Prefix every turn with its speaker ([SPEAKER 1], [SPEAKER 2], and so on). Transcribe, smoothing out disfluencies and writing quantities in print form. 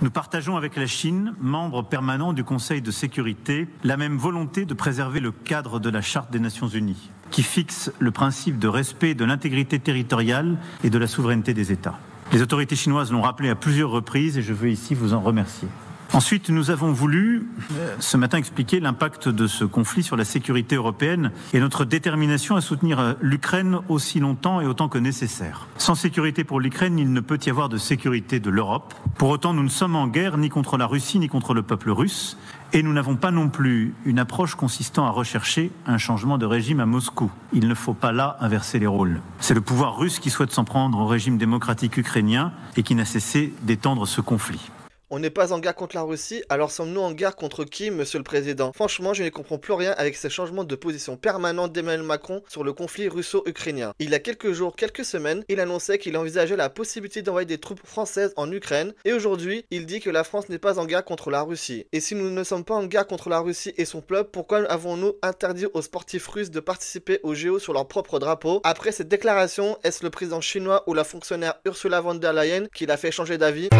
[SPEAKER 1] Nous partageons avec la Chine, membre permanent du Conseil de sécurité, la même volonté de préserver le cadre de la Charte des Nations Unies, qui fixe le principe de respect de l'intégrité territoriale et de la souveraineté des États. Les autorités chinoises l'ont rappelé à plusieurs reprises et je veux ici vous en remercier. Ensuite, nous avons voulu ce matin expliquer l'impact de ce conflit sur la sécurité européenne et notre détermination à soutenir l'Ukraine aussi longtemps et autant que nécessaire. Sans sécurité pour l'Ukraine, il ne peut y avoir de sécurité de l'Europe. Pour autant, nous ne sommes en guerre ni contre la Russie ni contre le peuple russe et nous n'avons pas non plus une approche consistant à rechercher un changement de régime à Moscou. Il ne faut pas là inverser les rôles. C'est le pouvoir russe qui souhaite s'en prendre au régime démocratique ukrainien et qui n'a cessé d'étendre ce conflit.
[SPEAKER 2] On n'est pas en guerre contre la Russie, alors sommes-nous en guerre contre qui, monsieur le président? Franchement, je ne comprends plus rien avec ces changements de position permanents d'Emmanuel Macron sur le conflit russo-ukrainien. Il y a quelques jours, quelques semaines, il annonçait qu'il envisageait la possibilité d'envoyer des troupes françaises en Ukraine, et aujourd'hui, il dit que la France n'est pas en guerre contre la Russie. Et si nous ne sommes pas en guerre contre la Russie et son peuple, pourquoi avons-nous interdit aux sportifs russes de participer aux JO sur leur propre drapeau? Après cette déclaration, est-ce le président chinois ou la fonctionnaire Ursula von der Leyen qui l'a fait changer d'avis?